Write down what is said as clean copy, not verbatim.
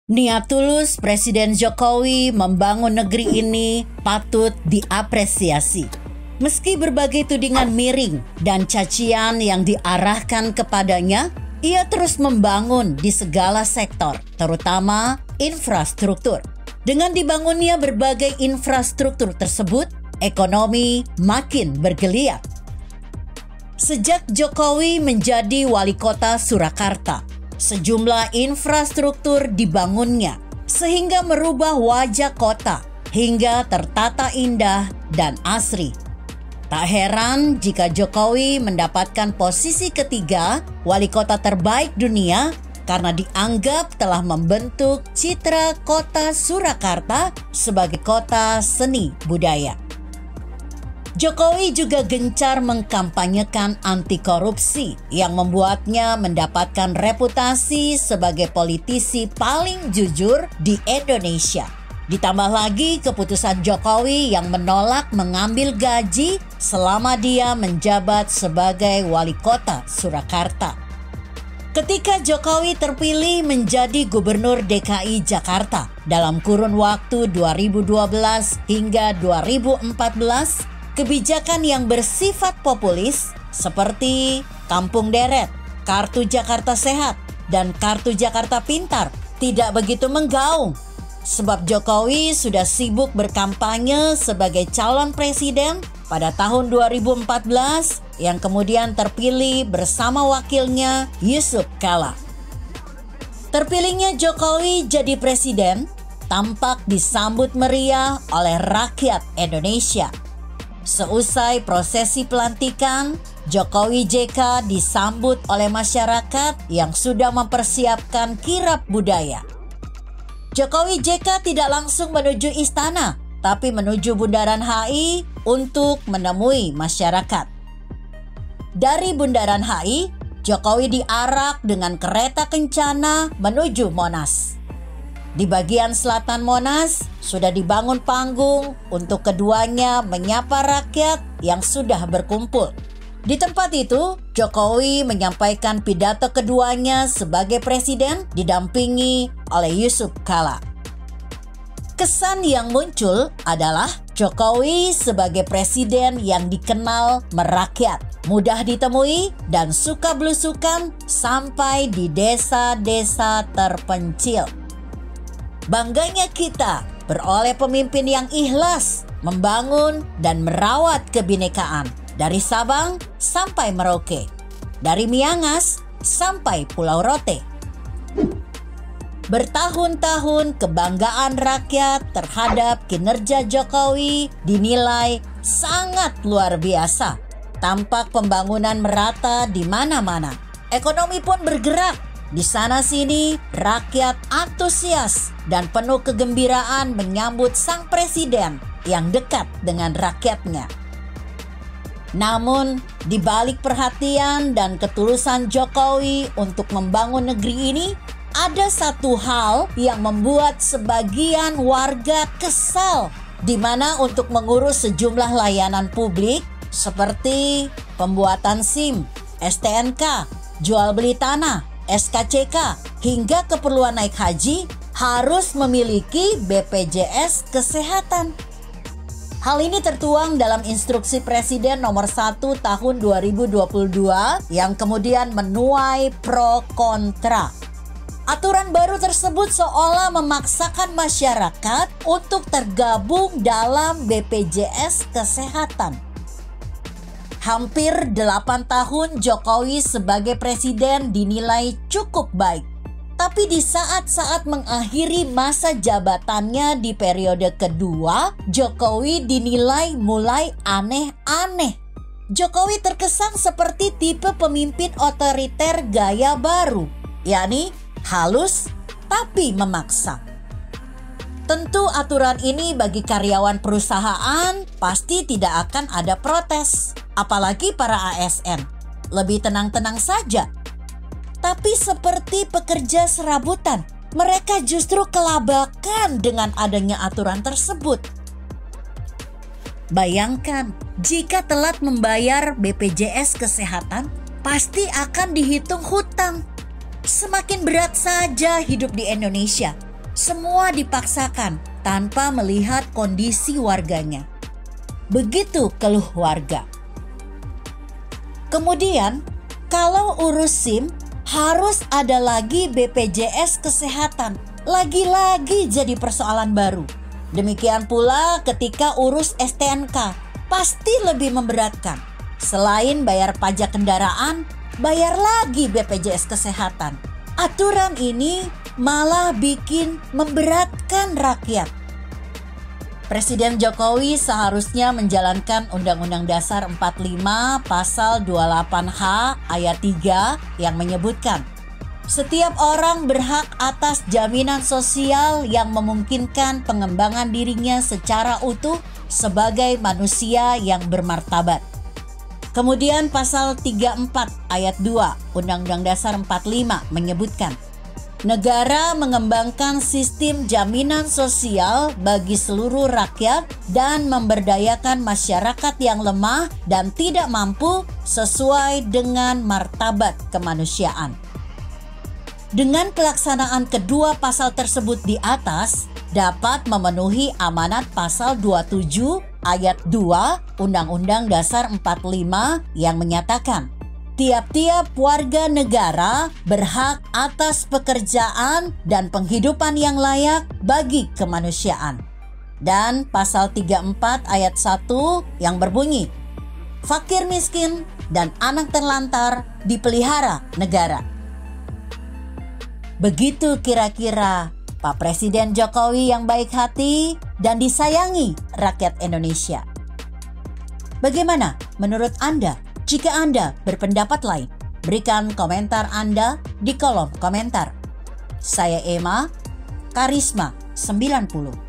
Niat tulus Presiden Jokowi membangun negeri ini patut diapresiasi. Meski berbagai tudingan miring dan cacian yang diarahkan kepadanya, ia terus membangun di segala sektor, terutama infrastruktur. Dengan dibangunnya berbagai infrastruktur tersebut, ekonomi makin bergeliat. Sejak Jokowi menjadi wali kota Surakarta, sejumlah infrastruktur dibangunnya sehingga merubah wajah kota hingga tertata indah dan asri. Tak heran jika Jokowi mendapatkan posisi ketiga wali kota terbaik dunia karena dianggap telah membentuk citra kota Surakarta sebagai kota seni budaya. Jokowi juga gencar mengkampanyekan anti korupsi yang membuatnya mendapatkan reputasi sebagai politisi paling jujur di Indonesia. Ditambah lagi keputusan Jokowi yang menolak mengambil gaji selama dia menjabat sebagai wali kota Surakarta. Ketika Jokowi terpilih menjadi Gubernur DKI Jakarta dalam kurun waktu 2012 hingga 2014, kebijakan yang bersifat populis seperti Kampung Deret, Kartu Jakarta Sehat, dan Kartu Jakarta Pintar tidak begitu menggaung. Sebab Jokowi sudah sibuk berkampanye sebagai calon presiden pada tahun 2014 yang kemudian terpilih bersama wakilnya Yusuf Kala. Terpilihnya Jokowi jadi presiden tampak disambut meriah oleh rakyat Indonesia. Seusai prosesi pelantikan, Jokowi JK disambut oleh masyarakat yang sudah mempersiapkan kirap budaya. Jokowi JK tidak langsung menuju istana, tapi menuju Bundaran HI untuk menemui masyarakat. Dari Bundaran HI, Jokowi diarak dengan kereta kencana menuju Monas. Di bagian selatan Monas, sudah dibangun panggung untuk keduanya menyapa rakyat yang sudah berkumpul. Di tempat itu, Jokowi menyampaikan pidato keduanya sebagai presiden didampingi oleh Yusuf Kala. Kesan yang muncul adalah Jokowi sebagai presiden yang dikenal merakyat, mudah ditemui dan suka belusukan sampai di desa-desa terpencil. Bangganya kita beroleh pemimpin yang ikhlas, membangun dan merawat kebinekaan dari Sabang sampai Merauke, dari Miangas sampai Pulau Rote. Bertahun-tahun kebanggaan rakyat terhadap kinerja Jokowi dinilai sangat luar biasa. Tampak pembangunan merata di mana-mana. Ekonomi pun bergerak. Di sana-sini, rakyat antusias dan penuh kegembiraan menyambut sang presiden yang dekat dengan rakyatnya. Namun, di balik perhatian dan ketulusan Jokowi untuk membangun negeri ini, ada satu hal yang membuat sebagian warga kesal, di mana untuk mengurus sejumlah layanan publik seperti pembuatan SIM, STNK, jual beli tanah, SKCK, hingga keperluan naik haji harus memiliki BPJS Kesehatan. Hal ini tertuang dalam Instruksi Presiden Nomor 1 Tahun 2022 yang kemudian menuai pro kontra. Aturan baru tersebut seolah memaksakan masyarakat untuk tergabung dalam BPJS Kesehatan. Hampir 8 tahun Jokowi sebagai presiden dinilai cukup baik. Tapi di saat-saat mengakhiri masa jabatannya di periode kedua, Jokowi dinilai mulai aneh-aneh. Jokowi terkesan seperti tipe pemimpin otoriter gaya baru, yakni halus tapi memaksa. Tentu aturan ini bagi karyawan perusahaan pasti tidak akan ada protes, apalagi para ASN. Lebih tenang-tenang saja. Tapi seperti pekerja serabutan, mereka justru kelabakan dengan adanya aturan tersebut. Bayangkan, jika telat membayar BPJS Kesehatan, pasti akan dihitung hutang. Semakin berat saja hidup di Indonesia. Semua dipaksakan tanpa melihat kondisi warganya. Begitu keluh warga. Kemudian, kalau urus SIM, harus ada lagi BPJS Kesehatan. Lagi-lagi jadi persoalan baru. Demikian pula ketika urus STNK, pasti lebih memberatkan. Selain bayar pajak kendaraan, bayar lagi BPJS Kesehatan. Aturan ini malah bikin memberatkan rakyat. Presiden Jokowi seharusnya menjalankan Undang-Undang Dasar 45 Pasal 28H ayat 3 yang menyebutkan setiap orang berhak atas jaminan sosial yang memungkinkan pengembangan dirinya secara utuh sebagai manusia yang bermartabat. Kemudian Pasal 34 ayat 2 Undang-Undang Dasar 45 menyebutkan negara mengembangkan sistem jaminan sosial bagi seluruh rakyat dan memberdayakan masyarakat yang lemah dan tidak mampu sesuai dengan martabat kemanusiaan. Dengan pelaksanaan kedua pasal tersebut di atas, dapat memenuhi amanat pasal 27 ayat 2 Undang-Undang Dasar 45 yang menyatakan tiap-tiap warga negara berhak atas pekerjaan dan penghidupan yang layak bagi kemanusiaan. Dan pasal 34 ayat 1 yang berbunyi, fakir miskin dan anak terlantar dipelihara negara. Begitu kira-kira Pak Presiden Jokowi yang baik hati dan disayangi rakyat Indonesia. Bagaimana menurut Anda? Jika Anda berpendapat lain, berikan komentar Anda di kolom komentar. Saya Emma, Karisma 90.